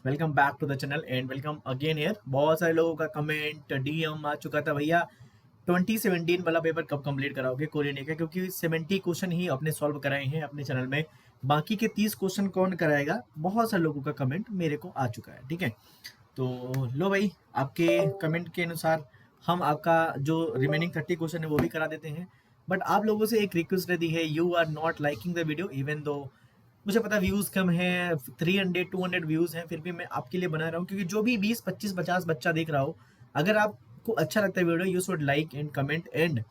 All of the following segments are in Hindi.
Welcome back to the channel and welcome again here. बहुत सारे लोगों का कमेंट डीएम आ चुका था, भैया 2017 वाला पेपर कब कंप्लीट कराओगे कोरियन का, क्योंकि 70 क्वेश्चन ही अपने सॉल्व कराए हैं अपने चैनल में। बाकी के 30 क्वेश्चन कौन कराएगा, बहुत सारे लोगों का कमेंट मेरे को आ चुका है। ठीक है, तो लो भाई, आपके कमेंट के अनुसार हम आपका जो रिमेनिंग 30 क्वेश्चन है वो भी करा देते हैं। बट आप लोगों से एक रिक्वेस्ट रहती है, you are not liking the video even though मुझे पता व्यूज कम है, 300-200 व्यूज हैं, फिर भी मैं आपके लिए बना रहा हूँ, क्योंकि जो भी 20-25-50 बच्चा देख रहा हो, अगर आपको अच्छा लगता है video, you should like and comment, and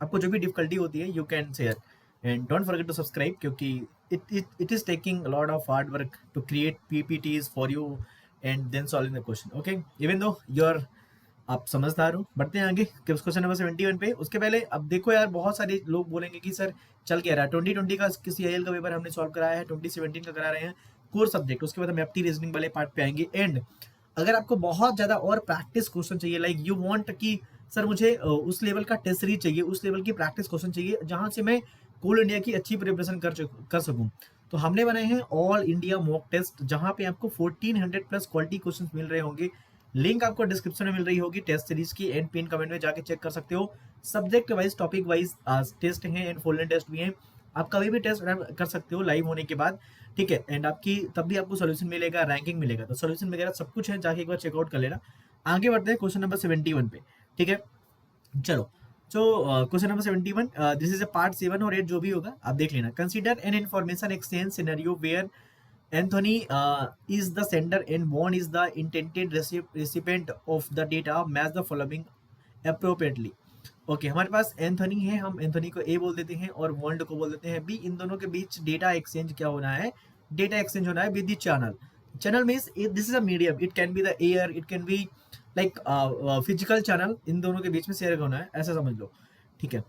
आपको जो भी डिफिकल्टी होती है you can share and don't forget to subscribe, क्योंकि it is taking lot of hard work to create PPTs for you and then solving the question. Okay, even though your आप समझदार हो। बढ़ते हैं आगे क्वेश्चन नंबर 71 पे। उसके पहले अब देखो यार, बहुत सारे लोग बोलेंगे कि सर चल क्या रहा है, 2020 का किसी आईएल का पेपर हमने सॉल्व कराया है, 2017 का करा रहे हैं कोर सब्जेक्ट, उसके बाद हम एप्टी रीजनिंग वाले पार्ट पे आएंगे। एंड अगर आपको बहुत ज्यादा और प्रैक्टिस क्वेश्चन चाहिए, लाइक यू वांट कि सर मुझे उस लेवल का टेस्ट सीरीज चाहिए, उस लेवल की प्रैक्टिस क्वेश्चन चाहिए जहां से मैं कोल इंडिया की अच्छी प्रिपरेशन कर सकूं, तो हमने बनाए हैं ऑल इंडिया मॉक टेस्ट, जहां पे आपको 1400 प्लस क्वालिटी क्वेश्चन मिल रहे होंगे। लिंक आपको डिस्क्रिप्शन में मिल रही होगी टेस्ट सीरीज की, एंड पिन कमेंट में जाके चेक कर सकते हो। Subject wise topic wise test हैं एंड फोल्डर टेस्ट भी हैं, आप कभी भी टेस्ट कर सकते हो लाइव होने के बाद। ठीक है, एंड आपकी तब भी आपको सोल्यूशन मिलेगा, रैंकिंग मिलेगा, तो सोल्यूशन वगैरह सब कुछ है, जाके एक बार चेकआउट कर लेना। आगे बढ़ते हैं क्वेश्चन नंबर 71 पे। ठीक है, चलो। So question number 71, this is a part 7 और 8 जो भी होगा आप देख लेना। Consider an information exchange scenario where Anthony is the sender and Bond is the intended recipient of the data. Match the following appropriately. Okay, हमारे पास एंथोनी है, हम एंथोनी को ए बोल देते हैं और बॉन्ड को बोल देते हैं बी। इन दोनों के बीच डेटा एक्सचेंज क्या होना है, डेटा एक्सचेंज होना है with the channel. Channel means this is a medium, it can be the air, it can be like physical channel, इन दोनों के बीच में शेयर होना है, ऐसा समझ लो। ठीक है,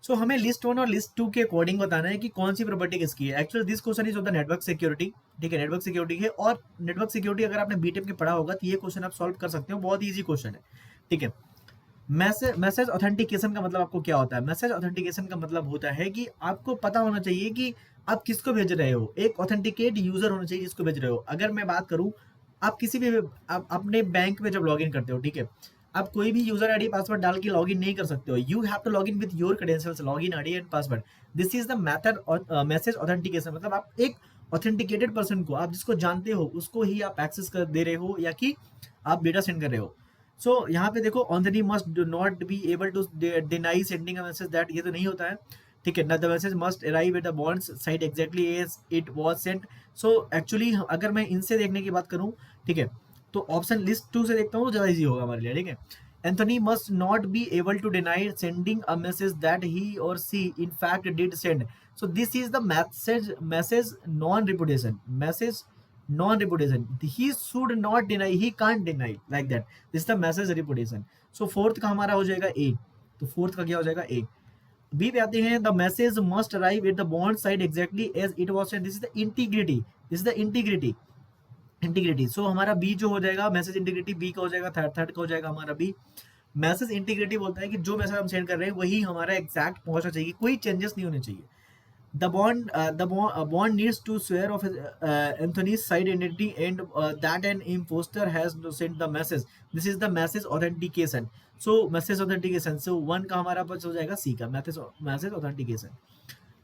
सो हमें लिस्ट 1 और लिस्ट 2 के अकॉर्डिंग बताना है कि कौन सी प्रॉपर्टी किसकी है। Actually this question is of the network security. ठीक है, नेटवर्क सिक्योरिटी है, और नेटवर्क सिक्योरिटी अगर आपने बीटेक में पढ़ा होगा तो ये क्वेश्चन आप सॉल्व कर सकते हो, बहुत ईजी क्वेश्चन है। ठीक है, मैसेज ऑथेंटिकेशन का मतलब आपको क्या होता है? मैसेज ऑथेंटिकेशन का मतलब होता है कि आपको पता होना चाहिए कि आप किसको भेज रहे हो, एक ऑथेंटिकेट यूजर होना चाहिए जिसको भेज रहे हो। अगर मैं बात करूं, आप किसी भी आप अपने बैंक में जब लॉग इन करते हो, ठीक है, आप कोई भी यूजर आईडी पासवर्ड डाल के लॉग इन नहीं कर सकते हो। You have to log in with your credentials, log in ID and password. This is the method message authentication, मतलब आप एक ऑथेंटिकेटेड पर्सन को, आप जिसको जानते हो उसको ही आप एक्सेस कर दे रहे हो, या कि आप डेटा सेंड कर रहे हो। सो यहाँ पे देखो, on the D must do not be able to deny sending a message that, ये तो नहीं होता है। ठीक है, the message must arrive at the bonds site exactly as it was sent. So actually अगर मैं इनसे देखने की बात करूँ, ठीक है, तो ऑप्शन लिस्ट 2 से देखता हूँ तो ज़्यादा ईजी होगा हमारे लिए। ठीक है, Anthony must not be able to deny sending a message that he or she in fact did send. So this is the message non-reputation. Message non-reputation. He should not deny. He can't deny like that. This is the message reputation. So fourth का हमारा हो जाएगा A. तो fourth का क्या हो जाएगा A. B पे आते हैं, the message must arrive at the bond side exactly as it was sent. This is the integrity. This is the integrity. Integrity. So हमारा बी जो हो जाएगा मैसेज इंटीग्रिटी, बी का हो जाएगा, थर्ड थर्ड का हो जाएगा हमारा बी। मैसेज इंटीग्रिटी बोलता है कि जो मैसेज हम सेंड कर रहे हैं वही हमारा एग्जैक्ट पहुंचना चाहिए, कोई चेंजेस नहीं होने चाहिए। The bond needs to swear of Anthony's side identity and that an imposter has sent the message. This is the message authentication. So message authentication. So one का हमारा पास हो जाएगा सी का message authentication.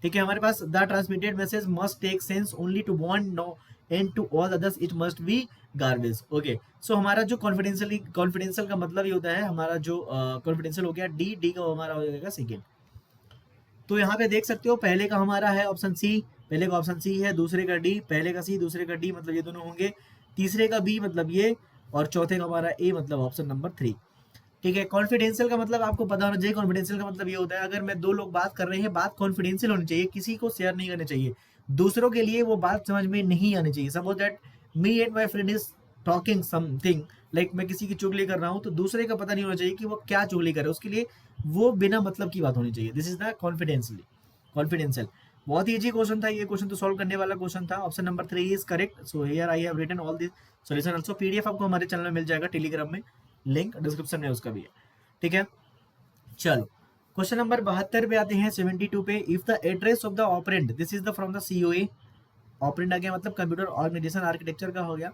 ठीक है, हमारे पास the transmitted message must take sense only to bond no and to all others it must be garbage. Okay, so हमारा जो कॉन्फिडेंशियल का मतलब ये होता है, हमारा जो कॉन्फिडेंशियल हो गया डी का हमारा हो जाएगा सेकेंड। तो यहाँ पे देख सकते हो, पहले का हमारा है ऑप्शन सी, पहले का ऑप्शन सी है, दूसरे का डी, पहले का सी दूसरे का डी, मतलब ये दोनों होंगे, तीसरे का बी मतलब ये, और चौथे का हमारा ए मतलब ऑप्शन नंबर 3। ठीक है, कॉन्फिडेंशियल का मतलब आपको पता होना चाहिए। कॉन्फिडेंशियल का मतलब ये होता है, अगर मैं दो लोग बात कर रहे हैं, बात कॉन्फिडेंशियल होनी चाहिए, किसी को शेयर नहीं करनी चाहिए, दूसरों के लिए वो बात समझ में नहीं आनी चाहिए। Suppose that me and my friend is talking something, like मैं किसी की चुगली कर रहा हूँ, तो दूसरे का पता नहीं होना चाहिए कि वो क्या चुगली कर रहा है, उसके लिए वो बिना मतलब की बात होनी चाहिए। This is the confidential. बहुत ही इजी क्वेश्चन था ये, क्वेश्चन तो सॉल्व करने वाला क्वेश्चन था। Option number 3 is correct. So here I have written all this solution also. PDF आपको हमारे चैनल में मिल जाएगा टेलीग्राम में, लिंक डिस्क्रिप्शन में उसका भी है। ठीक है, चलो क्वेश्चन नंबर 72 पे आते हैं, 72 पे। If the address of the operand, this is the from the COA, operand आ गया मतलब कंप्यूटर ऑर्गेनाइजेशन आर्किटेक्चर का हो गया।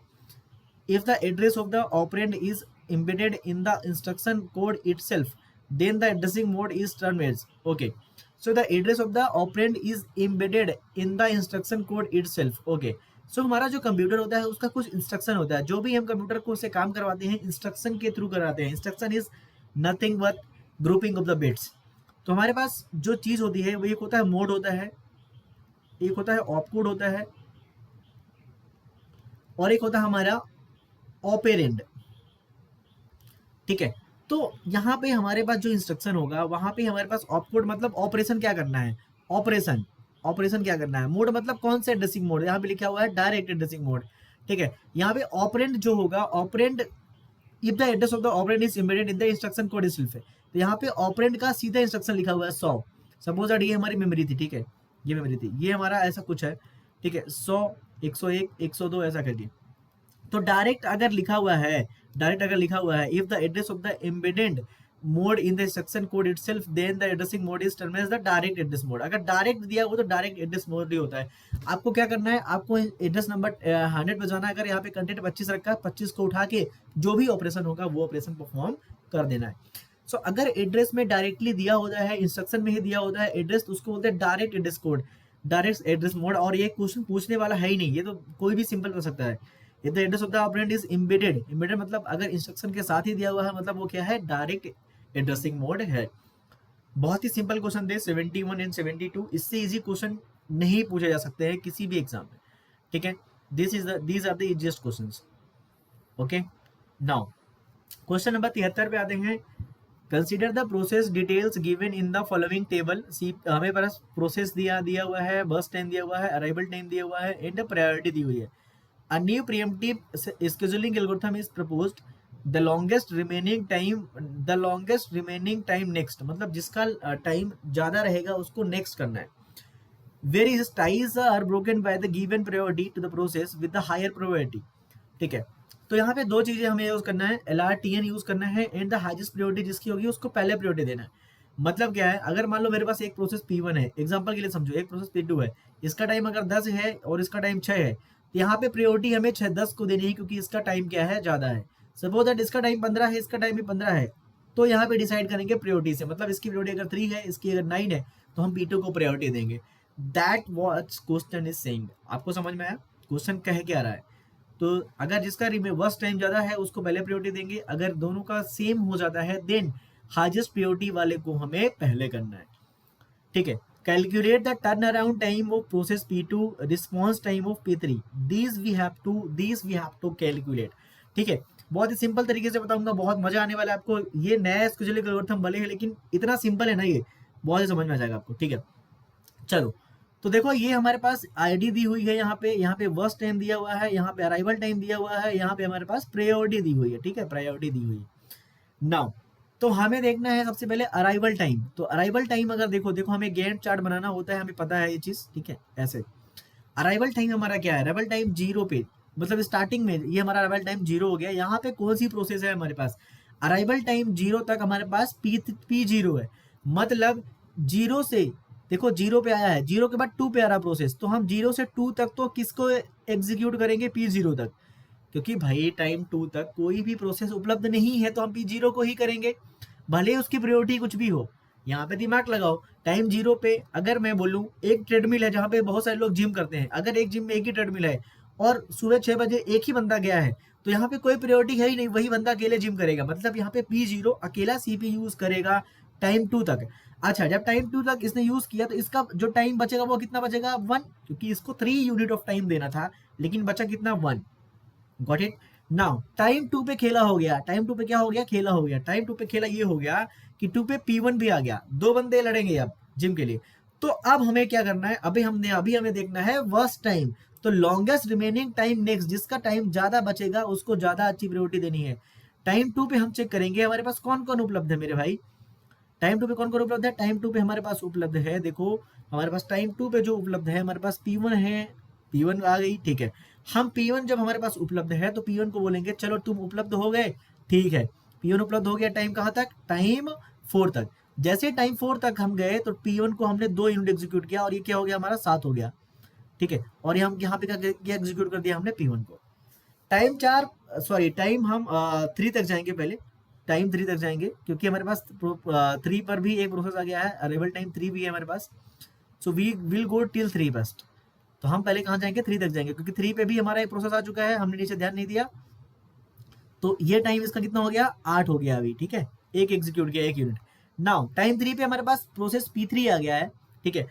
If the address of the operand is embedded in the instruction code itself, then the addressing mode is termed as okay. So the address of the operand is embedded in the instruction code itself. Okay. So हमारा जो कंप्यूटर होता है उसका कुछ इंस्ट्रक्शन होता है, जो भी हम कंप्यूटर को से काम करवाते हैं इंस्ट्रक्शन के थ्रू करवाते हैं। Instruction is nothing but grouping of the bits. तो हमारे पास जो चीज होती है वो एक होता है मोड होता है, एक होता है ऑपकोड होता है, और एक होता है हमारा ऑपेरेंड। ठीक है, तो यहाँ पे हमारे पास जो इंस्ट्रक्शन होगा वहां पे हमारे पास ऑपकोड मतलब ऑपरेशन क्या करना है, ऑपरेशन क्या करना है। मोड मतलब कौन सा एड्रेसिंग मोड, यहाँ पे लिखा हुआ है डायरेक्ट एड्रेसिंग मोड। ठीक है, यहाँ पे ऑपरेंड जो होगा, operand if the address of the operand is embedded in the instruction code itself है, तो यहाँ पे ऑपरेंड का सीधा इंस्ट्रक्शन लिखा हुआ है 100। सपोज दैट ये हमारी मेमोरी थी, ठीक है, ये मेमोरी थी, ये हमारा ऐसा कुछ है, ठीक है, 100, 101, 102 ऐसा करके। तो डायरेक्ट अगर लिखा हुआ है if the address of the embedded mode in the instruction code itself then the addressing mode is termed as the direct address mode. अगर डायरेक्ट दिया हो तो डायरेक्ट एड्रेस मोड ही होता है। आपको क्या करना है, आपको एड्रेस नंबर 100 पे जाना है। अगर यहाँ पे कंटेंट 25 रखा है, 25 को उठा के जो भी ऑपरेशन होगा वो ऑपरेशन परफॉर्म कर देना है। सो अगर एड्रेस में डायरेक्टली दिया होता है, इंस्ट्रक्शन में ही दिया होता है एड्रेस, तो उसको बोलते हैं direct address code, direct address mode. और ये क्वेश्चन पूछने वाला है ही नहीं, ये तो कोई भी सिंपल कर सकता है। If the address of the operand is embedded मतलब अगर इंस्ट्रक्शन के साथ ही दिया हुआ है मतलब वो क्या है, डायरेक्ट एड्रेसिंग मोड है। बहुत ही सिंपल क्वेश्चन थे 71 एंड 72, इससे इजी क्वेश्चन नहीं पूछे जा सकते हैं किसी भी एग्जाम में। ठीक है, these are the easiest questions. Okay, now question number 73 पे आते हैं। Consider the process details given in the following table. हमें पास प्रोसेस दिया हुआ है, बस टाइम दिया हुआ है, अराइवल टाइम दिया हुआ है, एंड प्रायोरिटी दी हुई है। A new preemptive scheduling algorithm is proposed. The longest remaining time next, मतलब जिसका टाइम ज्यादा रहेगा उसको नेक्स्ट करना है। Where is ties are broken by the given priority to the process with the higher priority। ठीक है, तो यहाँ पे दो चीजें हमें यूज करना है, LRTN यूज करना है, एंड द हाईएस्ट प्रायोरिटी जिसकी होगी उसको पहले प्रायोरिटी देना है। मतलब क्या है, अगर मान लो मेरे पास एक प्रोसेस P1 है, एग्जाम्पल के लिए समझो, एक प्रोसेस P2 है, इसका टाइम अगर 10 है और इसका टाइम 6 है, यहाँ पे प्रायोरिटी हमें 10 को देनी है क्योंकि इसका टाइम क्या है, ज्यादा है। सपोज दैट इसका टाइम 15 है, इसका टाइम भी 15 है, तो यहाँ पे डिसाइड करेंगे प्रायोरिटी से। मतलब इसकी प्रायोरिटी अगर 3 है, इसकी अगर 9 है, तो हम P2 को प्रायोरिटी देंगे। That what question is saying. आपको समझ में आया क्वेश्चन कह क्या रहा है? तो अगर जिसका वर्स्ट टाइम ज्यादा है उसको पहले प्रायोरिटी देंगे, अगर दोनों का सेम हो जाता है देन हाईएस्ट प्रायोरिटी वाले को हमें पहले करना है। ठीक है, calculate the turnaround time of process P2, response time of P3, these we have to calculate। ठीक है, बहुत ही सिंपल तरीके से बताऊंगा, बहुत मजा आने वाला है आपको। ये नया स्केड्यूलिंग एल्गोरिथम भले है लेकिन इतना सिंपल है ना, ये बहुत ही समझ में आ जाएगा आपको। ठीक है, चलो तो देखो ये हमारे पास आईडी दी हुई है, यहाँ पे वर्स्ट टाइम दिया हुआ है, यहाँ पे अराइवल टाइम दिया हुआ है, यहाँ पे हमारे पास प्रायोरिटी दी हुई है। ठीक है, प्रायोरिटी दी हुई है। नाउ तो हमें देखना है सबसे पहले अराइवल टाइम। तो अराइवल टाइम अगर देखो हमें गैंट चार्ट बनाना होता है, हमें पता है ये चीज। ठीक है, ऐसे अराइवल टाइम हमारा क्या है, अराइवल टाइम 0 पे, मतलब स्टार्टिंग में ये हमारा अराइवल टाइम 0 हो गया। यहाँ पे कौन सी प्रोसेस है हमारे पास, अराइवल टाइम 0 तक हमारे पास P0 है। मतलब 0 से देखो 0 पे आया है, 0 के बाद 2 पे आ रहा प्रोसेस, तो हम 0 से 2 तक तो किसको एग्जीक्यूट करेंगे, P0 तक, क्योंकि भाई टाइम 2 तक कोई भी प्रोसेस उपलब्ध नहीं है तो हम P0 को ही करेंगे, भले उसकी प्रायोरिटी कुछ भी हो। यहाँ पे दिमाग लगाओ, टाइम 0 पे अगर मैं बोलूँ एक ट्रेडमिल है जहाँ पे बहुत सारे लोग जिम करते हैं, अगर एक जिम में एक ही ट्रेडमिल है और सुबह 6 बजे एक ही बंदा गया है, तो यहाँ पे कोई प्रायोरिटी है ही नहीं, वही बंदा अकेले जिम करेगा। मतलब यहाँ पे P0 अकेला CPU यूज करेगा टाइम 2 तक। अच्छा, जब टाइम 2 तक इसने यूज किया तो इसका जो टाइम बचेगा वो कितना बचेगा, 1, क्योंकि इसको 3 यूनिट ऑफ टाइम देना था लेकिन बचा कितना, 1। Got it. नाउ टाइम 2 पे खेला हो गया, टाइम 2 पे क्या हो गया, खेला हो गया। टाइम 2 पे खेला ये हो गया कि 2 पे P1 भी आ गया, 2 बंदे लड़ेंगे अब जिम के लिए। तो अब हमें क्या करना है, अभी हमें देखना है वर्स्ट टाइम। तो लॉन्गेस्ट रिमेनिंग टाइम नेक्स्ट, जिसका टाइम ज्यादा बचेगा उसको ज्यादा अच्छी प्रायोरिटी देनी है। टाइम 2 पे हम चेक करेंगे हमारे पास कौन कौन उपलब्ध है मेरे भाई। टाइम 2 पे कौन कौन उपलब्ध है, टाइम 2 पे हमारे पास उपलब्ध है, देखो हमारे पास टाइम 2 पे जो उपलब्ध है हमारे पास P1 है, P1 आ गई। ठीक है, हम P1 जब हमारे पास उपलब्ध है तो P1 को बोलेंगे चलो तुम उपलब्ध हो गए। ठीक है, P1 उपलब्ध हो गया, टाइम कहाँ तक, टाइम 4 तक। जैसे टाइम 4 तक हम गए तो P1 को हमने 2 यूनिट एग्जीक्यूट किया और ये क्या हो गया हमारा, 7 हो गया। ठीक है, और हम यहाँ पे क्या एग्जीक्यूट कर दिया हमने P1 को। टाइम हम 3 तक जाएंगे, पहले टाइम 3 तक जाएंगे क्योंकि हमारे पास 3 पर भी एक प्रोसेस आ गया है, अरेबल टाइम 3 भी है हमारे पास। So we will go till 3 first. तो हम पहले कहाँ जाएंगे, 3 तक जाएंगे क्योंकि 3 पे भी हमारा एक प्रोसेस आ चुका है, हमने नीचे ध्यान नहीं दिया। तो ये टाइम इसका कितना हो गया, 8 हो गया अभी, ठीक है, एक एग्जीक्यूट किया, 1 यूनिट। नाउ टाइम 3 पे हमारे पास प्रोसेस P3 आ गया है, ठीक है,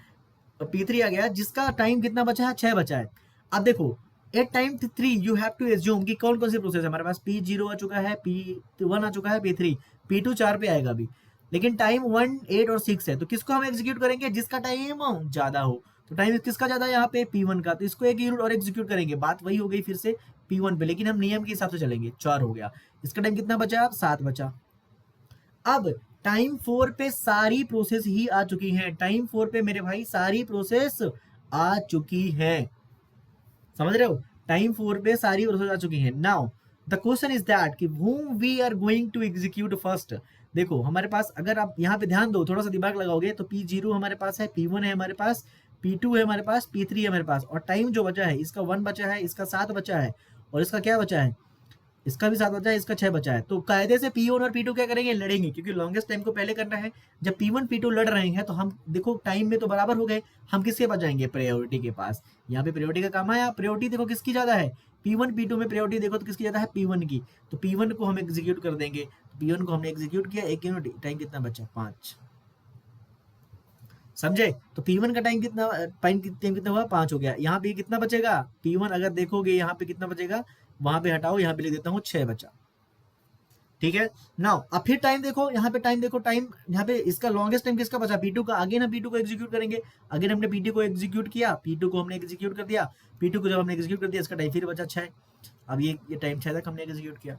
P3 आ गया जिसका टाइम कितना बचा है, 6 बचा है। अब देखो at time 3 you have to assume कि कौन कौन से प्रोसेस है हमारे पास। P0 आ चुका है, P1 आ चुका है, P3, P2 4 पे आएगा अभी, लेकिन टाइम 1, 8 और 6 है। तो किसको हम एग्जीक्यूट करेंगे, जिसका टाइम ज्यादा हो। तो टाइम किसका ज्यादा है यहाँ पे, P1 का, तो इसको 1 यूनिट और एग्जीक्यूट करेंगे। बात वही हो गई फिर से P1 पे, लेकिन हम नियम के हिसाब से चलेंगे। 4 हो गया, इसका टाइम कितना बचा, 7 बचा। अब टाइम 4 पे सारी प्रोसेस ही आ चुकी हैं। टाइम 4 पे मेरे भाई सारी प्रोसेस आ चुकी हैं, समझ रहे हो, टाइम 4 पे सारी प्रोसेस आ चुकी हैं। Now the question is that कि whom we are going to execute first। देखो हमारे पास, अगर आप यहाँ पे ध्यान दो, थोड़ा सा दिमाग लगाओगे तो P0 हमारे पास है, P1 है हमारे पास, P2 है हमारे पास, P3 है हमारे पास, और टाइम जो बचा है इसका 1 बचा है, इसका 7 बचा है, और इसका क्या बचा है, इसका भी 7 बचा है, इसका 6 बचा है। तो कायदे से P1 और P2 क्या करेंगे, लड़ेंगे, क्योंकि लॉन्गेस्ट टाइम को पहले करना है। जब P1 P2 लड़ रहे हैं तो हम देखो टाइम में तो बराबर हो गए, हम किसके पास जाएंगे, प्रायोरिटी के पास। यहाँ पे प्रायोरिटी का काम आया, प्रायोरिटी देखो किसकी ज्यादा है, P1 P2 में प्रायोरिटी देखो तो किसकी ज्यादा है, P1 की। तो P1 को हम एग्जीक्यूट कर देंगे। P1 को हमने एग्जीक्यूट किया, 1 यूनिट, टाइम कितना बचा, 5, समझे। तो P1 का टाइम कितना हुआ, 5 हो गया। यहाँ पे कितना बचेगा, P1 अगर देखोगे यहाँ पे कितना बचेगा, वहां पे हटाओ, यहाँ पे लिख देता हूँ 6 बचा, ठीक है। नाउ अब फिर टाइम देखो, यहाँ पे टाइम देखो, टाइम यहाँ पे इसका लॉन्गेस्ट टाइम किसका बचा, P2 का। अगेन हम P2 को एग्जीक्यूट करेंगे, अगेन हमने P2 को एग्जीक्यूट किया, P2 को हमने एग्जीक्यूट कर दिया, P2 को जब हमने एग्जीक्यूट कर दिया इसका टाइम फिर बचा 6। अब ये टाइम 6 तक हमने एग्जीक्यूट किया।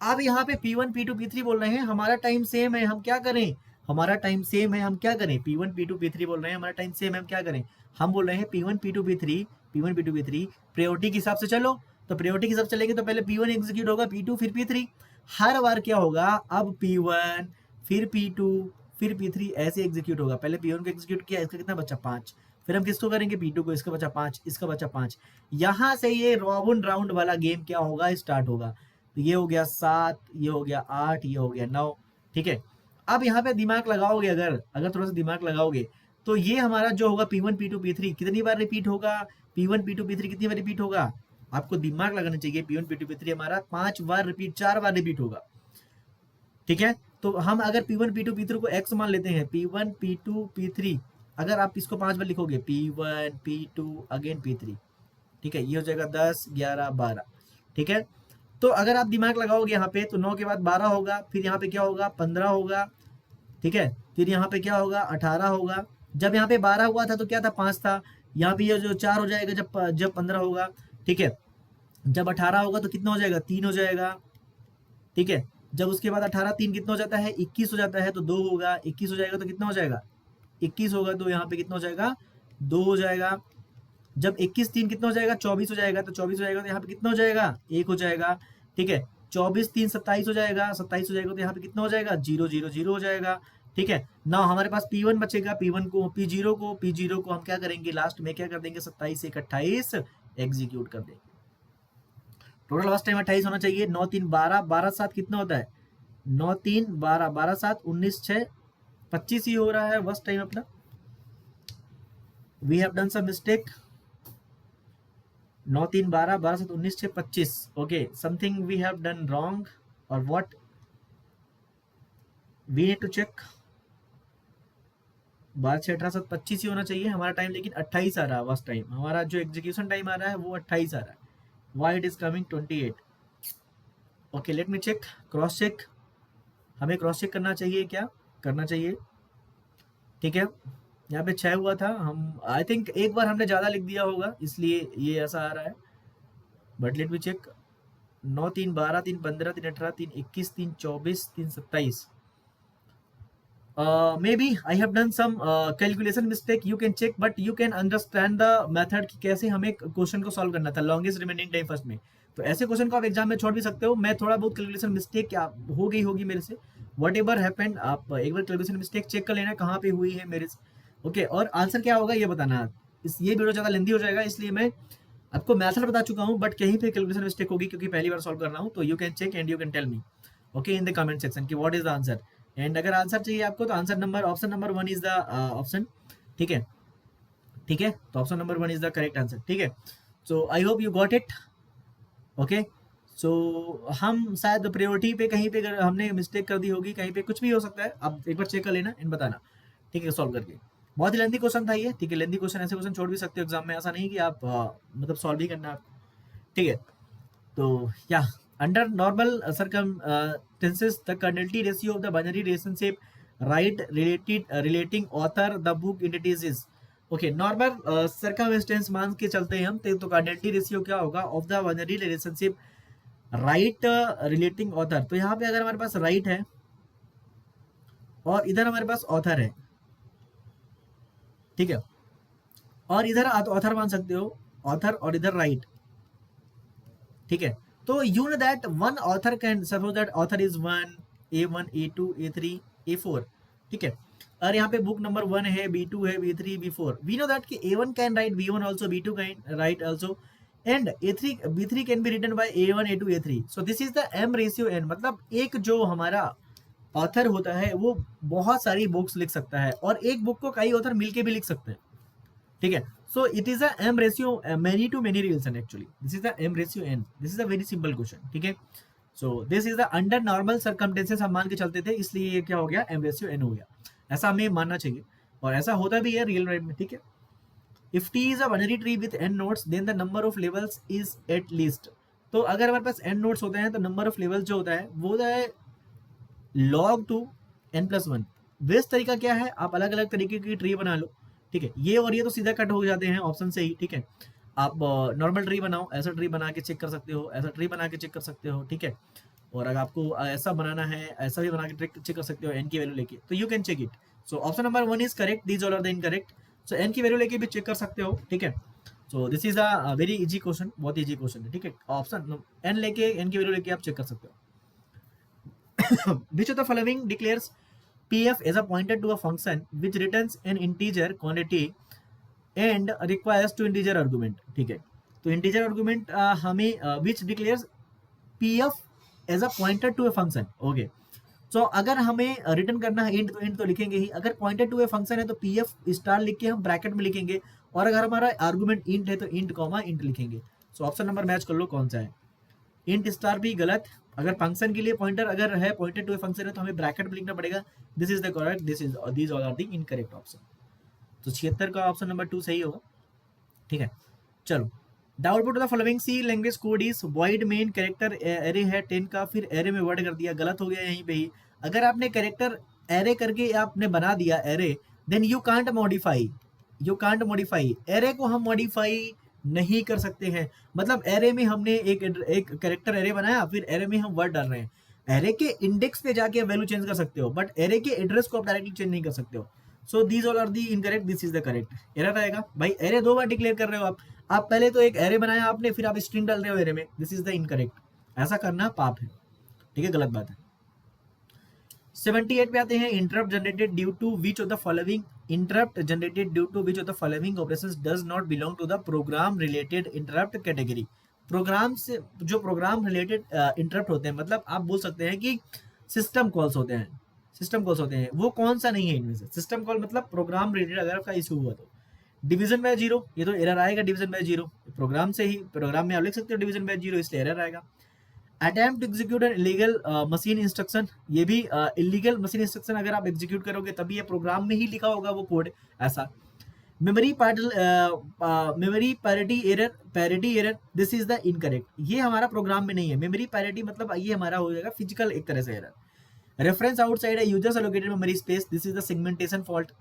अब यहाँ पे P1 P2 P3 बोल रहे हैं, हमारा टाइम सेम है, हम क्या करें, हमारा टाइम सेम है, हम क्या करें, P1 P2 P3 बोल रहे हैं, हमारा टाइम सेम है, हम क्या करें, हम बोल रहे हैं P1 P2 P3, P1 P2 P3 priority के हिसाब से चलो। तो प्रायोरिटी के हिसाब से चलेंगे तो पहले P1 एग्जीक्यूट होगा, P2 फिर P3। हर बार क्या होगा, अब P1 फिर P2 फिर P3 ऐसे एग्जीक्यूट होगा। पहले P1 को एग्जीक्यूट किया, इसका कितना बचा, 5, फिर हम किसको करेंगे, P2 को, इसका बचा 5, इसका बचा 5। यहाँ से ये रॉबिन राउंड वाला गेम क्या होगा, स्टार्ट होगा। तो ये हो गया 7, ये हो गया 8, ये हो गया 9, ठीक है। अब यहाँ पे दिमाग लगाओगे, अगर थोड़ा सा दिमाग लगाओगे तो ये हमारा जो होगा P1 P2 P3 कितनी बार रिपीट होगा, P1 P2 P3 कितनी बार रिपीट होगा, आपको दिमाग लगाना चाहिए। P1 P2 P3 हमारा 5 बार रिपीट, 4 बार रिपीट होगा, ठीक है। तो हम अगर P1 P2 P3 को x मान लेते हैं, P1 P2 P3, अगर आप इसको 5 बार लिखोगे, P1 P2 अगेन P3, ठीक है, ये हो जाएगा 10, 11, 12, ठीक है। तो अगर आप दिमाग लगाओगे यहाँ पे तो 9 के बाद 12 होगा, फिर यहाँ पे क्या होगा, 15 होगा, ठीक है, फिर यहाँ पे क्या होगा, 18 होगा। जब यहाँ पे 12 हुआ था तो क्या था, 5 था। यहाँ पे ये जो 4 हो जाएगा जब 15 होगा, ठीक है। जब 18 होगा तो कितना हो जाएगा, 3 हो जाएगा, ठीक है। जब उसके बाद 18 3 कितना हो जाता है, 21 हो जाता है, तो 2 होगा। 21 हो जाएगा तो कितना हो जाएगा, 21 होगा तो यहाँ पे कितना हो जाएगा, 2 हो जाएगा। जब 21 3 कितना हो जाएगा, 24 हो जाएगा, तो 24 हो जाएगा तो यहाँ पे कितना हो जाएगा, 1 हो जाएगा, ठीक है। 24 3 27 हो जाएगा, 27 हो जाएगा तो यहाँ पे कितना हो जाएगा, 0 0 0 हो जाएगा, ठीक है ना। हमारे पास P1 बचेगा, P0 को हम क्या करेंगे, लास्ट में क्या कर देंगे, 27 से 28 एग्जीक्यूट कर देंगे। टोटल वर्स्ट टाइम 28 होना चाहिए। 9 3 12, 12 7 कितना होता है, 9 3 12, 12 7 19 6 25 ही हो रहा है वर्स्ट टाइम अपना। We have done some mistake. 9 3 12, 12 7 19 6 25, okay, something we have done wrong और what we need to check. 12 6 18 7 25 ही होना चाहिए हमारा टाइम, लेकिन 28 आ रहा है वर्स्ट टाइम। हमारा जो एग्जीक्यूशन टाइम आ रहा है वो 28 आ रहा है। Why it is coming 28? Okay, let me check, cross check. हमें क्रॉस चेक करना चाहिए, क्या करना चाहिए, ठीक है। यहाँ पे 6 हुआ था, हम आई थिंक एक बार हमने ज़्यादा लिख दिया होगा इसलिए ये ऐसा आ रहा है, but let me check. 9 3 12 3 15 3 18 3 21 3 24 3 27, maybe I have done some calculation mistake, you can check but you can understand the method कि कैसे हमें क्वेश्चन को सॉल्व करना था लॉन्गेस्ट रिमेनिंग टाइम फर्स्ट में। तो ऐसे क्वेश्चन को आप एग्जाम में छोड़ भी सकते हो। मैं थोड़ा बहुत कैलकुलेशन मिस्टेक क्या हो गई होगी मेरे से, वट एवर हैपेंड, आप एक बार कैलकुलेशन मिस्टेक चेक कर लेना कहाँ पे हुई है मेरे से, ओके। और आंसर क्या होगा ये बताना, ये वीडियो ज़्यादा लेंदी हो जाएगा, इसलिए मैं आपको मेथड बता चुका हूँ, बट कहीं पे कैलकुलेशन मिस्टेक होगी क्योंकि पहली बार सॉल्व कर रहा हूँ। तो you can check and you can tell me okay in the comment section कि what is the answer. And अगर आंसर चाहिए आपको तो answer number option number 1 is the option. ठीक है, ठीक है, तो option number 1 is the correct answer. ठीक है, so I hope you got it. Okay, so हम शायद प्रायोरिटी पे कहीं पे अगर हमने मिस्टेक कर दी होगी, कहीं पे कुछ भी हो सकता है, आप एक बार चेक कर लेना एंड बताना। ठीक है, सॉल्व करके। बहुत ही लेंदी क्वेश्चन था ये। ठीक है, लेंदी क्वेश्चन, ऐसे क्वेश्चन छोड़ भी सकते हो एग्जाम में, ऐसा नहीं कि आप मतलब सॉल्व ही करना है आपको। ठीक है, तो या under normal circumstances the cardinality ratio of the binary relationship right relating author the book entities is okay. Normal circumstance मान के चलते हैं हम, तो कार्डिनलिटी रेशियो क्या होगा of the binary relationship right relating author. तो यहाँ पे अगर हमारे पास राइट है और इधर हमारे पास ऑथर है, ठीक है, और इधर ऑथर मान सकते हो, ऑथर और इधर राइट। ठीक है, तो you know that one author can suppose that author is 1 A1 A2 A3 A4। ठीक है, और यहाँ पे बुक नंबर 1 है, B2 है, B3 B4। We know that कि A1 can write B1 also, B2 can write also, and A3 B3 can be written by A1 A2 A3। So this is the M ratio N। मतलब एक जो हमारा ऑथर होता है वो बहुत सारी बुक्स लिख सकता है, और एक बुक को कई ऑथर मिलके भी लिख सकते हैं। ठीक है, so it is a m ratio many to many relation actually, this is the m ratio n, this is a very simple question। ठीक है, so this is the under normal circumstances हम मान के चलते थे, इसलिए ये क्या हो गया m ratio n हो गया। ऐसा हमें मानना चाहिए और ऐसा होता भी है रियल लाइफ में। ठीक है, if t is a binary tree with n nodes then the number of levels is at least। तो अगर हमारे पास n nodes होते हैं तो नंबर ऑफ लेवल्स जो होता है वो होता है log टू n+1। बेस्ट तरीका क्या है, आप अलग अलग तरीके की ट्री बना लो। ठीक है, ये और ये तो सीधा कट हो जाते हैं ऑप्शन से ही। ठीक है, आप नॉर्मल ट्री बनाओ, ऐसा ट्री बना के चेक कर सकते हो, ऐसा ट्री बना के चेक कर सकते हो। ठीक है, और अगर आपको ऐसा बनाना है, ऐसा भी बना के चेक कर सकते हो एन की वैल्यू लेके, तो you can check it. So option number 1 is correct, these all are the incorrect. So N की वैल्यू लेके भी चेक कर सकते हो। ठीक है, so this is a very easy question, बहुत इजी क्वेश्चन है। ठीक है, ऑप्शन एन लेके, एन की वैल्यू लेके आप चेक कर सकते हो। Which of the following declares pf is a pointer to a function which returns an integer quantity and requires two integer argument। ठीक है, तो integer argument हमें which declares pf as a pointer to a function। Okay, so अगर हमें रिटर्न करना है इंट, तो इंट तो लिखेंगे ही। अगर पॉइंटर टू ए फंक्शन है तो pf स्टार लिख के हम ब्रैकेट में लिखेंगे, और अगर हमारा आर्गुमेंट इंट है तो इंट कॉमा इंट लिखेंगे। सो ऑप्शन नंबर मैच कर लो कौन सा है। इंट स्टार भी गलत, अगर फंक्शन के लिए पॉइंटर अगर है, पॉइंटर टू ए फंक्शन है तो हमें ब्रैकेट में लिखना पड़ेगा। This is the correct, this is these all are the incorrect option. तो 76 का ऑप्शन नंबर 2 सही होगा। ठीक है, चलो, the output of the following C language code is void main character array है 10 का, फिर एरे में वर्ड कर दिया, गलत हो गया यहीं पे ही। अगर आपने कैरेक्टर एरे करके आपने बना दिया array, then you can't modify, you can't modify. Array को हम मॉडिफाई नहीं कर सकते हैं। मतलब एरे में हमने एक कैरेक्टर एरे बनाया, फिर एरे में हम वर्ड डाल रहे हैं, एरे के इंडेक्स पे जाके वैल्यू चेंज कर सकते हो, बट एरे के एड्रेस को आप डायरेक्टली चेंज नहीं कर सकते हो। So these all are the incorrect, this is the correct. Error आएगा भाई, एरे 2 बार डिक्लेयर कर रहे हो आप पहले तो एक एरे बनाया आपने, फिर आप स्ट्रिंग डाल रहे हो एरे में, दिस इज द इनकरेक्ट। ऐसा करना पाप है। ठीक है, गलत बात है। 78 पे आते हैं, interrupt generated due to which of the following, interrupt generated due to which of the following operations does not belong to the program related interrupt category. Program से जो प्रोग्राम रिलेटेड इंटरप्ट होते हैं, मतलब आप बोल सकते हैं कि सिस्टम कॉल्स होते हैं, सिस्टम कॉल्स होते हैं, वो कौन सा नहीं है इनमें से। सिस्टम कॉल मतलब प्रोग्राम रिलेटेड अगर आपका इशू हुआ तो डिवीजन बाय जीरो, ये तो एरर आएगा डिवीजन बाय जीरो, प्रोग्राम से ही, प्रोग्राम में आप लिख सकते हो डिवीजन बाय जीरो, इसलिए एरर आएगा। Attempt to execute an illegal machine instruction, ये भी इलीगल मशीन इंस्ट्रक्शन अगर आप एग्जीक्यूट करोगे तभी ये प्रोग्राम में ही लिखा होगा वो कोड ऐसा। Memory parity error, parity error, this is the incorrect, ये हमारा प्रोग्राम में नहीं है। मेमोरी पैरिटी मतलब ये हमारा हो जाएगा फिजिकल एक तरह से error. Reference outside users allocated memory space, this is the segmentation fault.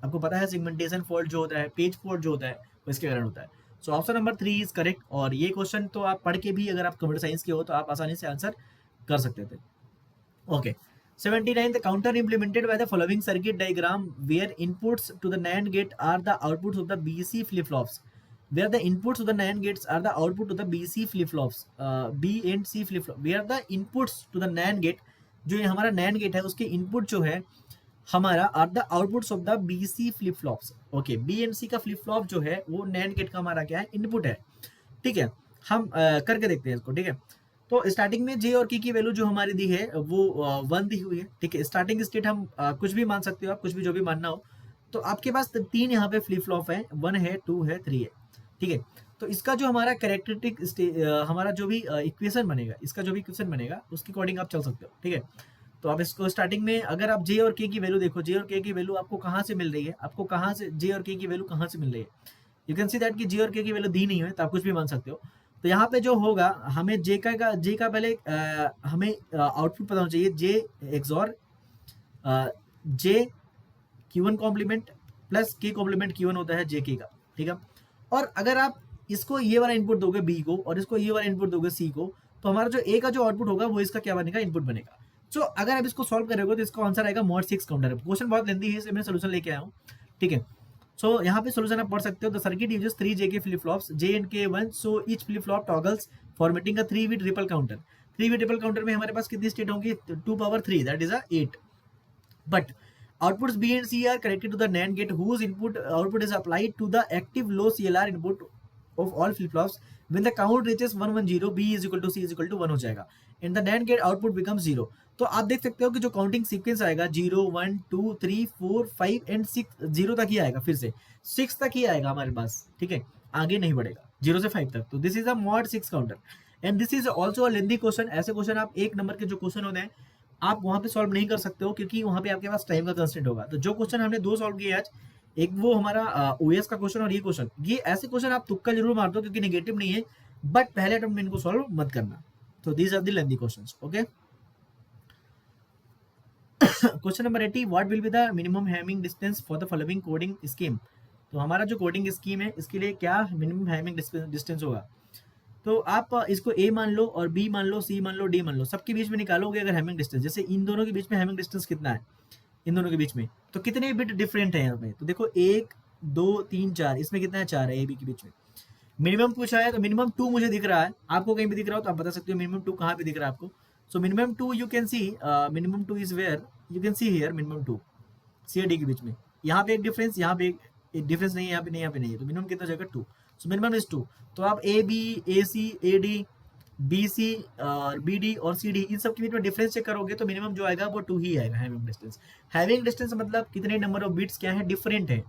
आपको पता है सेगमेंटेशन फॉल्ट जो होता है, पेज फॉल्ट जो होता है, वो इसके कारण होता है। सो ऑप्शन नंबर 3 इज करेक्ट। और ये क्वेश्चन तो आप पढ़ के भी, अगर आप कंप्यूटर साइंस के हो तो आप आसानी से आंसर कर सकते थे। Okay, 79 the counter implemented by the following circuit diagram where inputs to the NAND gate are the outputs of the BC flip flops, where the inputs to the NAND gates are the output to the BC flip flops, B and C flip flop, where the inputs to the NAND gate, जो ये हमारा NAND गेट है उसके इनपुट जो है हमारा are the outputs of the BC flip flops. Okay, B and C का फ्लिप फ्लॉप जो है वो नैंड गेट का हमारा क्या है, इनपुट है। ठीक है, हम करके देखते हैं इसको। ठीक है, तो स्टार्टिंग में जे और की वैल्यू जो हमारी दी है वो 1 दी हुई है। ठीक है, स्टार्टिंग स्टेट हम कुछ भी मान सकते हो आप, कुछ भी जो भी मानना हो। तो आपके पास 3 यहाँ पे फ्लिप फ्लॉप है, 1 है, 2 है, 3 है। ठीक है, तो इसका जो हमारा कैरेक्टरिस्टिक हमारा जो भी इक्वेशन बनेगा, इसका जो भी इक्वेशन बनेगा उसके अकॉर्डिंग आप चल सकते हो। ठीक है, तो आप इसको स्टार्टिंग में अगर आप जे और के की वैल्यू देखो, जे और के की वैल्यू आपको कहाँ से मिल रही है, आपको कहाँ से जे और के की वैल्यू कहाँ से मिल रही है। यू कैन सी दैट कि जे और के की वैल्यू दी नहीं है, तो आप कुछ भी मान सकते हो। तो यहाँ पे जो होगा, हमें जे का पहले हमें आउटपुट पता होना चाहिए, जे एक्सॉर जे Q1 कॉम्प्लीमेंट प्लस के कॉम्प्लीमेंट Q1 होता है जे के का। ठीक है, और अगर आप इसको ये वाला इनपुट दोगे बी को और इसको ये वाला इनपुट दोगे सी को, तो हमारा जो ए का जो आउटपुट होगा वो इसका क्या बनेगा, इनपुट बनेगा। सो अगर आप इसको सॉल्व करोगे तो इसका आंसर आएगा mod 6 काउंटर। क्वेश्चन बहुत लेंदी है, इसलिए मैं सोल्यूशन लेके आया हूँ। ठीक है, सो यहाँ पे सोल्यूशन आप पढ़ सकते हो। The circuit uses 3 JK flip flops J and K1, so each flip flop toggles formatting a 3 bit ripple counter. 3 bit ripple counter में हमारे पास कितनी स्टेट होंगी, 2 power 3, that is 8। But outputs B and C are connected to the NAND gate whose input output is applied to the active low CLR input of all flip-flops. When the count reaches 110, B is equal to C is equal to 1 हो जाएगा and the NAND gate output becomes 0। तो आप देख सकते हो कि जो काउंटिंग सीक्वेंस आएगा 0 1 2 3 4 5 एंड 6, 0 तक ही आएगा, फिर से 6 तक ही आएगा हमारे पास। ठीक है, आगे नहीं बढ़ेगा 0 से 5 तक। तो this is a mod 6 counter and this is also a lengthy question. ऐसे क्वेश्चन आप 1 नंबर के जो क्वेश्चन होते हैं आप वहां पे सॉल्व नहीं कर सकते हो, क्योंकि वहां पे आपके पास टाइम का कंस्टेंट होगा। तो जो क्वेश्चन हमने 2 सॉल्व किए आज, एक वो हमारा ओएस का क्वेश्चन और ये क्वेश्चन, ये ऐसे क्वेश्चन आप तुक्का जरूर मार दो क्योंकि नेगेटिव नहीं है, बट पहले अटेम्प्ट में इनको सॉल्व मत करना। तो these are the lengthy questions. Okay, question number 80, what will be the minimum hamming distance for the following coding scheme. तो हमारा जो कोडिंग स्कीम है इसके लिए क्या मिनिमम हैमिंग डिस्टेंस होगा। तो आप इसको ए मान लो और बी मान लो, सी मान लो, डी मान लो, सबके बीच में निकालोगे अगर हैमिंग डिस्टेंस, जैसे इन दोनों के बीच में हैमिंग डिस्टेंस कितना है, इन दोनों के बीच में तो कितने बिट डिफरेंट है यहाँ पे। तो देखो 1 2 3 4, इसमें कितना है, 4 है ए बी के बीच में। मिनिमम पूछा है तो मिनिमम 2 मुझे दिख रहा है, आपको कहीं भी दिख रहा हो तो आप बता सकते हो मिनिमम 2 कहाँ पे दिख रहा है आपको। So minimum 2 you can see, minimum 2 is where you can see here, minimum 2 C और डी के बीच में। यहाँ पे एक डिफरेंस, यहाँ पे एक डिफरेंस नहीं है, यहाँ पे नहीं, यहाँ पे नहीं है, तो मिनिमम कितना जाएगा 2। So minimum is 2। तो आप A B, A C, A D, B C और बी डी और सी डी, इन सब के बीच में डिफरेंस चेक करोगे तो मिनिमम जो आएगा वो 2 ही आएगा हैविंग डिस्टेंस। हैविंग डिस्टेंस मतलब कितने नंबर ऑफ बिट्स क्या है, डिफरेंट है,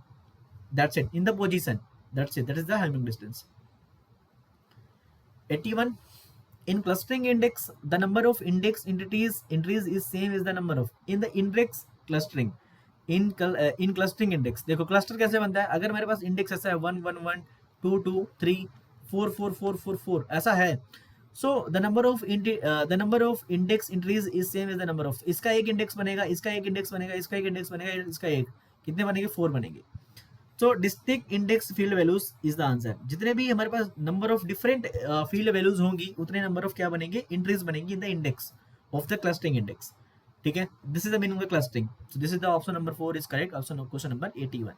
that's it, in the position, that's it, that is the having distance. 81, in clustering index the number of index entries is same as the number of in the index clustering। in clustering index देखो क्लस्टर कैसे बनता है, अगर मेरे पास इंडेक्स ऐसा है 1 1 1 2 2 3 4 4 4 4 4 ऐसा है, so the number of index entries is same as the number of, इसका एक इंडेक्स बनेगा, इसका एक इंडेक्स बनेगा, इसका एक इंडेक्स बनेगा, इसका एक, कितने बनेंगे, 4 बनेंगे। So distinct index field values is the answer. जितने भी हमारे पास number of different field values होंगी उतने नंबर ऑफ क्या बनेंगे, एंट्रीज बनेंगी in the index of the clustering index. ठीक है, this is the meaning of clustering. So this is the option number 4 is correct, option question number 81।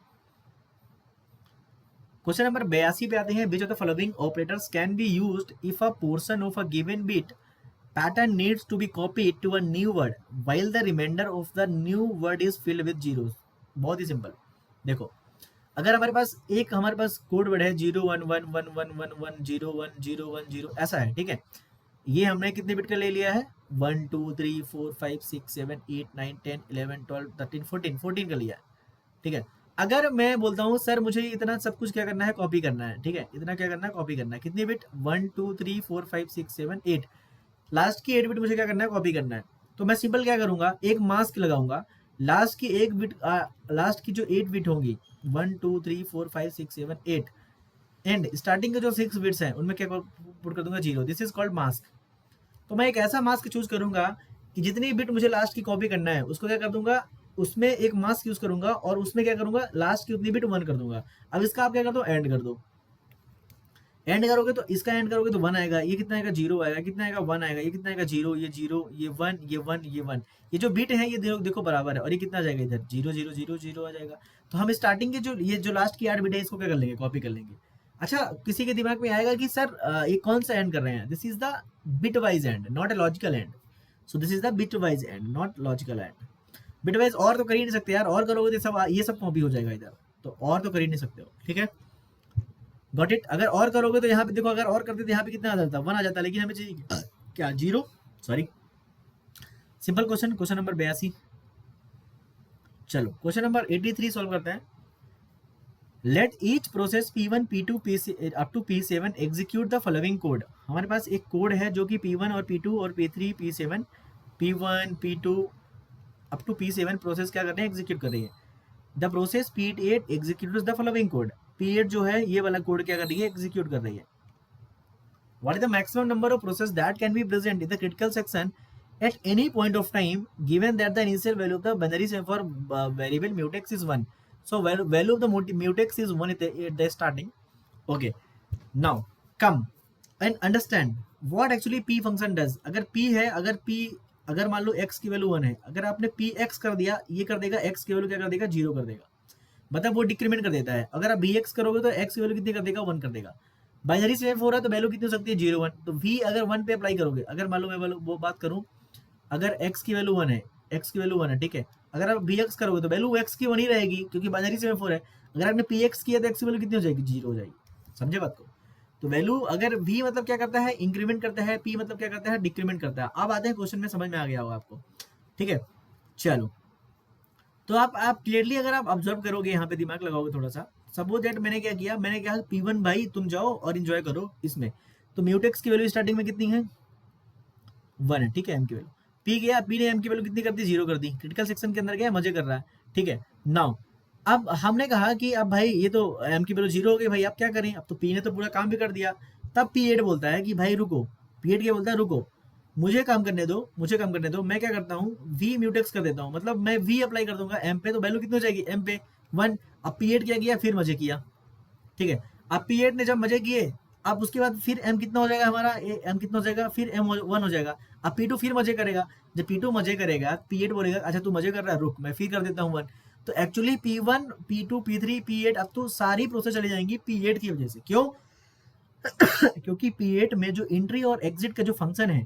Question number 82 पे आते हैं, which of the following operators can be used if a portion of a given bit pattern needs to be copied to a new word while the reminder of the new word is filled with zeros. बहुत ही सिंपल, देखो अगर हमारे पास कोड वर्ड है 0 1 1 1 1 1 1 0 1 0 1 0 ऐसा है। ठीक है, ये हमने कितने बिट का ले लिया है, 1 2 3 4 5 6 7 8 9 10 11 12 13 14 का लिया है। ठीक है, अगर मैं बोलता हूँ सर मुझे इतना सब कुछ क्या करना है, कॉपी करना है। ठीक है, इतना क्या करना है, कॉपी करना है, कितने बिट, 1 2 3 4 5 6 7 8, लास्ट की 8 बिट मुझे क्या करना है, कॉपी करना है। तो मैं सिंपल क्या करूंगा, एक मास्क लगाऊंगा, लास्ट की एक बिट, लास्ट की जो 8 बिट होंगी 1 2 3 4 5 6 7 8 एंड स्टार्टिंग के जो 6 बिट्स हैं उनमें क्या पुट कर दूंगा, 0। This is called mask. तो मैं एक ऐसा मास्क चूज करूंगा कि जितनी बिट मुझे लास्ट की कॉपी करना है उसको क्या कर दूंगा, उसमें एक मास्क यूज करूंगा और उसमें क्या करूंगा, लास्ट की उतनी बिट 1 कर दूंगा। अब इसका आप क्या कर दो, एंड कर दो। एंड करोगे तो इसका एंड करोगे तो 1 आएगा, ये कितना आएगा, 0 आएगा, कितना आएगा, 1 आएगा, ये कितना आएगा, 0, ये 0, ये 1, ये 1, ये 1, ये जो बिट है ये देखो बराबर है, और ये कितना जाएगा इधर, 0 0 0 0 आ जाएगा। तो हम स्टार्टिंग के जो लास्ट की 8 बिट है इसको क्या कर लेंगे, कॉपी कर लेंगे। अच्छा, किसी के दिमाग में आएगा कि सर ये कौन सा एंड कर रहे हैं, this is the bit wise and, not a logical and. So this is the bit wise and, not logical and. Bit wise और तो कर ही नहीं सकते यार, और करोगे तो सब ये सब कॉपी हो जाएगा इधर, तो और तो कर ही नहीं सकते हो, ठीक है। Got it. अगर और करोगे तो यहाँ पे देखो, अगर और करते तो यहाँ पे कितना आ जाता, 1 आ जाता, लेकिन हमें चाहिए क्या, 0, sorry. Simple question, question number 82। चलो क्वेश्चन नंबर 83 सॉल्व करते हैं। Let each process P1 P2 up to P7 execute the following code. हमारे पास एक कोड है जो कि P1 और P2 और P3 P7 P1 P2 up to P7 process क्या कर रहे हैं, एग्जीक्यूट कर रही है। The process P8 executes the following code. P8 जो है ये वाला कोड क्या कर रही है, एग्जीक्यूट कर रही है। What is the maximum number of processes that can be present in the critical section at any point of time, given that the initial value of the binary same for variable mutex is 1? So value of the mutex is 1 at the starting. Okay. Now come and understand what actually p function does. अगर p है, अगर मान लो x की वैल्यू 1 है, अगर आपने px कर दिया, ये कर देगा x की वैल्यू क्या कर देगा, 0 कर देगा, मतलब वो डिक्रीमेंट कर देता है। अगर आप bx करोगे तो x की वैल्यू कितनी कर देगा, 1 कर देगा। बाइनरी स्वेप हो रहा है तो वैल्यू कितनी हो सकती है, 0 1। तो v अगर 1 पे अप्लाई करोगे, अगर मान लो मैं वो बात करूं, अगर x की वैल्यू 1 है, x की वैल्यू 1 है, ठीक है, अगर आप bx करोगे तो वैल्यू x की 1 ही रहेगी, क्योंकि बाइनरी स्वेप हो रहा है। अगर आपने px किया तो x की वैल्यू कितनी हो जाएगी, 0 हो जाएगी। समझे बात को। तो वैल्यू अगर v मतलब क्या करता है, इंक्रीमेंट करता है, p मतलब क्या करता है, डिक्रीमेंट करता है। अब आते हैं क्वेश्चन में, समझ में आ गया होगा आपको, ठीक है। चलो तो आप क्लियरली अगर आप ऑब्जर्व करोगे, यहाँ पे दिमाग लगाओगे थोड़ा सा, सपोज दैट मैंने क्या किया, मैंने कहा P1 भाई तुम जाओ और एंजॉय करो इसमें, तो म्यूटेक्स की वैल्यू स्टार्टिंग में कितनी है, 1 है, ठीक है। m की वैल्यू p गया, p ने m की वैल्यू कितनी कर दी, 0 कर दी, क्रिटिकल सेक्शन के अंदर गया, मजे कर रहा है, ठीक है। नाउ अब हमने कहा कि अब भाई ये तो m की वैल्यू 0 हो गई भाई, अब क्या करें, अब तो p ने तो पूरा काम भी कर दिया। तब P8 बोलता है कि भाई रुको, P8 क्या बोलता है, रुको मुझे काम करने दो, मुझे काम करने दो। मैं क्या करता हूँ, v म्यूटेक्स कर देता हूँ, मतलब मैं v अप्लाई कर दूंगा m पे, तो वैल्यू कितनी हो जाएगी, m पे 1। अब P8 क्या किया, फिर मजे किया, ठीक है। अब P8 ने जब मजे किए, अब उसके बाद फिर m कितना हो जाएगा हमारा, m कितना हो जाएगा, फिर m 1 हो जाएगा। अब P2 फिर मजे करेगा, जब P2 मजे करेगा, P8 बोलेगा अच्छा तू मजे कर रहा है, रुक मैं फिर कर देता हूँ 1। तो actually P1 P2 P3 P8 अब तो सारी प्रोसेस चली जाएंगी P8 की वजह से। क्यों? क्योंकि P8 में जो एंट्री और एग्जिट का जो फंक्शन है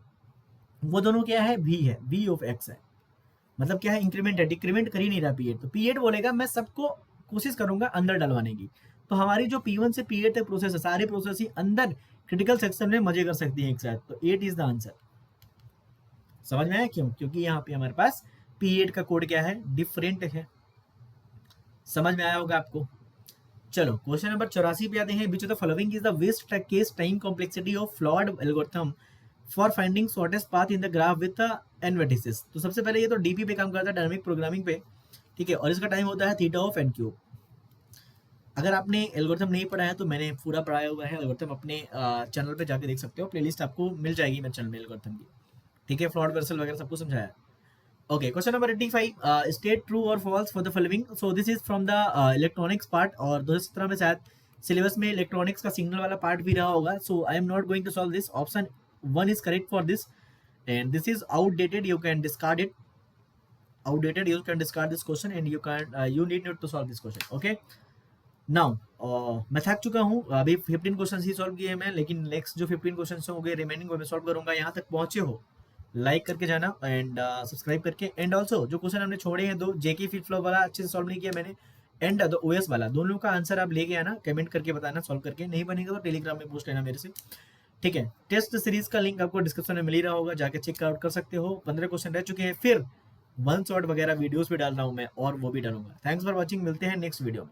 वो दोनों क्या है, v है, v ऑफ x है, मतलब क्या है, इंक्रीमेंट है, डिक्रीमेंट कर ही नहीं रहा P8। तो P8 बोलेगा मैं सबको कोशिश करूंगा अंदर डलवाने की। तो हमारी जो P1 से P8 तक प्रोसेस है, सारे प्रोसेस ही अंदर क्रिटिकल सेक्शन में मजे कर सकती हैं एक साथ। तो 8 इज द आंसर। समझ में आया क्यों? क्योंकि यहाँ पे हमारे पास P8 का कोड क्या है, डिफरेंट है। समझ में आया होगा आपको। चलो क्वेश्चन नंबर 84 पे आते हैं। Which of the following is the worst case time complexity of Floyd algorithm for finding shortest path in the graph with n vertices. तो सबसे पहले ये तो डीपी पे काम करता है, डायनामिक प्रोग्रामिंग पे, ठीक है, और इसका टाइम होता है थीटा ऑफ n क्यूब। अगर आपने एल्गोरिथम नहीं पढ़ा है तो मैंने पूरा पढ़ाया हुआ है एल्गोरिथम, अपने चैनल पे जाके देख सकते हो, प्लेलिस्ट आपको मिल जाएगी मेरे चैनल में एल्गोरिथम की, ठीक है, फ्लॉड वेर्सल वगैरह सब कुछ समझाया है। Okay question number 85, state true और false for the following. So this is from the electronics part, और 2017 में शायद सिलेबस में इलेक्ट्रॉनिक्स का सिग्नल वाला पार्ट भी रहा होगा। So I am not going to solve this, option 1 is correct for this, and this is outdated, you can discard it, outdated, you can discard this question, and you can you need not to solve this question. Okay, now मैं थक चुका हूँ, अभी 15 क्वेश्चन ही सॉल्व किए मैं, लेकिन नेक्स्ट जो 15 क्वेश्चन होंगे रिमेनिंग वो मैं सॉल्व करूंगा। यहाँ तक पहुंचे हो लाइक करके जाना एंड सब्सक्राइब करके, एंड ऑल्सो जो क्वेश्चन हमने छोड़े हैं, दो जेके फ्लिप फ्लॉप वाला अच्छे से सॉल्व नहीं किया मैंने, एंड द ओएस वाला, दोनों का आंसर आप लेके आना, कमेंट करके बताना सॉल्व करके, नहीं बनेगा तो टेलीग्राम में पूछ लेना मेरे से, ठीक है। टेस्ट सीरीज का लिंक आपको डिस्क्रिप्शन में मिल ही रहा होगा, जाके चेक आउट कर सकते हो। 15 क्वेश्चन रह चुके हैं, फिर वन शॉट वगैरह वीडियोस भी डाल रहा हूँ मैं, और वो भी डालूंगा। थैंक्स फॉर वॉचिंग, मिलते हैं नेक्स्ट वीडियो में।